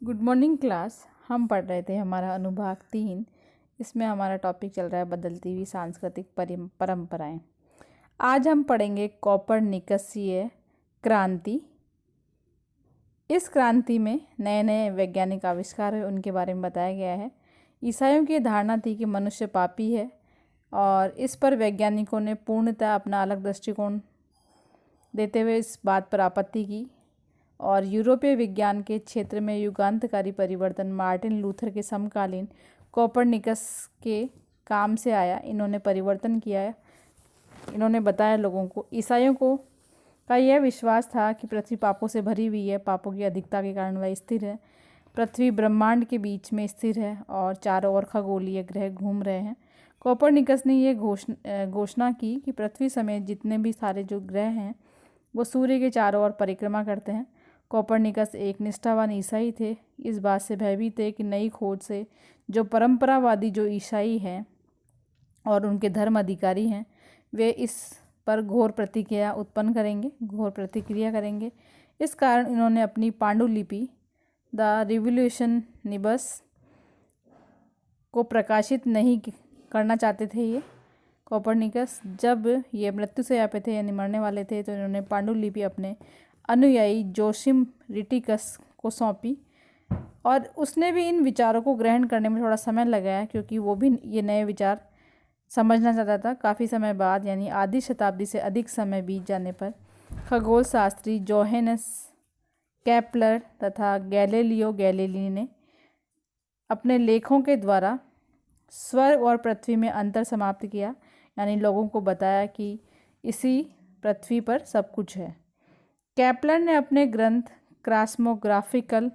Good morning class. हम पढ़ रहे थे हमारा अनुभाग 3। इसमें हमारा टॉपिक चल रहा है बदलती हुई सांस्कृतिक परंपराएं। आज हम पढ़ेंगे कोपरनिकसीय क्रांति। इस क्रांति में नए नए वैज्ञानिक आविष्कार है उनके बारे में बताया गया है। ईसाइयों की धारणा थी कि मनुष्य पापी है और इस पर वैज्ञानिकों ने पूर्णतः अपना अलग दृष्टिकोण देते हुए इस बात पर आपत्ति की और यूरोपीय विज्ञान के क्षेत्र में युगांतकारी परिवर्तन मार्टिन लूथर के समकालीन कोपरनिकस के काम से आया। इन्होंने परिवर्तन किया है। इन्होंने बताया लोगों को, ईसाइयों को का यह विश्वास था कि पृथ्वी पापों से भरी हुई है, पापों की अधिकता के कारण वह स्थिर है, पृथ्वी ब्रह्मांड के बीच में स्थिर है और चारों ओर खगोलीय ग्रह घूम रहे हैं। कोपरनिकस ने यह घोषणा की कि पृथ्वी समेत जितने भी सारे जो ग्रह हैं वो सूर्य के चारों ओर परिक्रमा करते हैं। कोपरनिकस एक निष्ठावान ईसाई थे। इस बात से भयभीत थे कि नई खोज से जो परंपरावादी जो ईसाई हैं और उनके धर्म अधिकारी हैं वे इस पर घोर प्रतिक्रिया करेंगे। इस कारण इन्होंने अपनी पांडुलिपि द रिवोल्यूशन निबस को प्रकाशित नहीं करना चाहते थे। ये कोपरनिकस जब ये मृत्यु से पे थे यानी मरने वाले थे तो इन्होंने पांडुलिपि अपने अनुयायी जोसिम रिटिकस को सौंपी और उसने भी इन विचारों को ग्रहण करने में थोड़ा समय लगाया क्योंकि वो भी ये नए विचार समझना चाहता था। काफ़ी समय बाद यानी आधी शताब्दी से अधिक समय बीत जाने पर खगोल शास्त्री जोहेनस केपलर तथा गैलीलियो गैलीली ने अपने लेखों के द्वारा स्वर्ग और पृथ्वी में अंतर समाप्त किया, यानी लोगों को बताया कि इसी पृथ्वी पर सब कुछ है। केपलर ने अपने ग्रंथ क्रॉस्मोग्राफिकल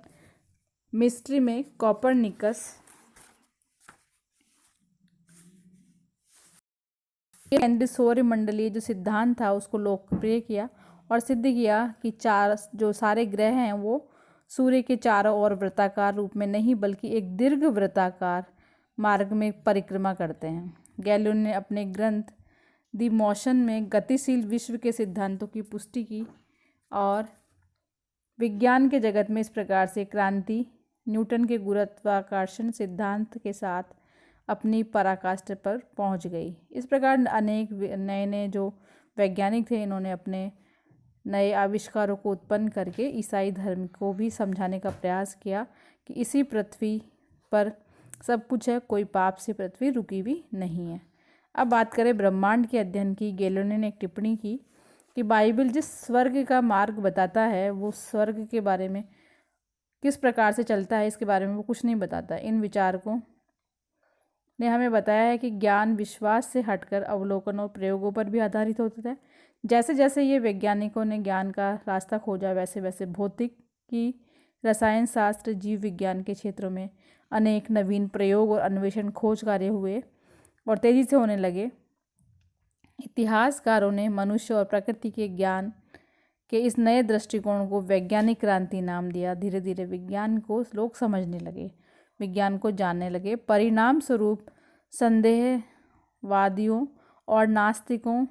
मिस्ट्री में कोपरनिकस केंद्रित सौरमंडलीय जो सिद्धांत था उसको लोकप्रिय किया और सिद्ध किया कि जो सारे ग्रह हैं वो सूर्य के चारों ओर वृत्ताकार रूप में नहीं बल्कि एक दीर्घ वृत्ताकार मार्ग में परिक्रमा करते हैं। गैलीलियो ने अपने ग्रंथ द मोशन में गतिशील विश्व के सिद्धांतों की पुष्टि की और विज्ञान के जगत में इस प्रकार से क्रांति न्यूटन के गुरुत्वाकर्षण सिद्धांत के साथ अपनी पराकाष्ठा पर पहुंच गई। इस प्रकार अनेक नए नए जो वैज्ञानिक थे इन्होंने अपने नए आविष्कारों को उत्पन्न करके ईसाई धर्म को भी समझाने का प्रयास किया कि इसी पृथ्वी पर सब कुछ है, कोई पाप से पृथ्वी रुकी हुई नहीं है। अब बात करें ब्रह्मांड के अध्ययन की। गैलीलियो ने एक टिप्पणी की कि बाइबल जिस स्वर्ग का मार्ग बताता है वो स्वर्ग के बारे में किस प्रकार से चलता है इसके बारे में वो कुछ नहीं बताता। इन विचारकों ने हमें बताया है कि ज्ञान विश्वास से हटकर अवलोकन और प्रयोगों पर भी आधारित होता है। जैसे जैसे ये वैज्ञानिकों ने ज्ञान का रास्ता खोजा वैसे वैसे भौतिकी, रसायन शास्त्र, जीव विज्ञान के क्षेत्रों में अनेक नवीन प्रयोग और अन्वेषण खोज कार्य हुए और तेज़ी से होने लगे। इतिहासकारों ने मनुष्य और प्रकृति के ज्ञान के इस नए दृष्टिकोण को वैज्ञानिक क्रांति नाम दिया। धीरे धीरे विज्ञान को लोग समझने लगे, विज्ञान को जानने लगे। परिणाम स्वरूप संदेहवादियों और नास्तिकों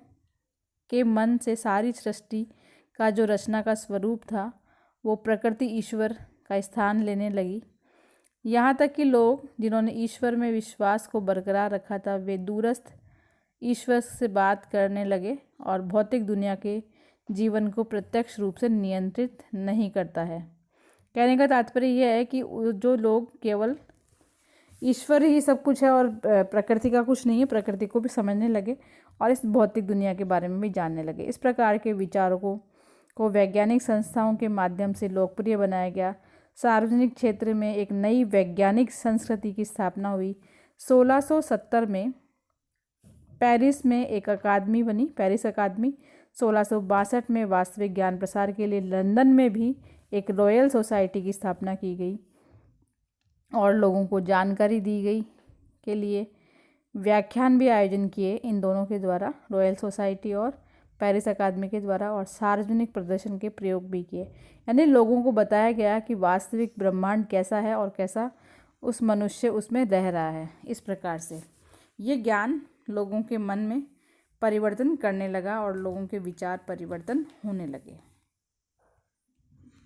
के मन से सारी सृष्टि का जो रचना का स्वरूप था वो प्रकृति ईश्वर का स्थान लेने लगी। यहाँ तक कि लोग जिन्होंने ईश्वर में विश्वास को बरकरार रखा था वे दूरस्थ ईश्वर से बात करने लगे और भौतिक दुनिया के जीवन को प्रत्यक्ष रूप से नियंत्रित नहीं करता है। कहने का तात्पर्य यह है कि जो लोग केवल ईश्वर ही सब कुछ है और प्रकृति का कुछ नहीं है, प्रकृति को भी समझने लगे और इस भौतिक दुनिया के बारे में भी जानने लगे। इस प्रकार के विचारों को वैज्ञानिक संस्थाओं के माध्यम से लोकप्रिय बनाया गया। सार्वजनिक क्षेत्र में एक नई वैज्ञानिक संस्कृति की स्थापना हुई। 1670 में पेरिस में एक अकादमी बनी, पेरिस अकादमी। 1662 में वास्तविक ज्ञान प्रसार के लिए लंदन में भी एक रॉयल सोसाइटी की स्थापना की गई और लोगों को जानकारी दी गई के लिए व्याख्यान भी आयोजन किए इन दोनों के द्वारा, रॉयल सोसाइटी और पेरिस अकादमी के द्वारा, और सार्वजनिक प्रदर्शन के प्रयोग भी किए। यानी लोगों को बताया गया कि वास्तविक ब्रह्मांड कैसा है और कैसा उस मनुष्य उसमें रह रहा है। इस प्रकार से ये ज्ञान लोगों के मन में परिवर्तन करने लगा और लोगों के विचार परिवर्तन होने लगे।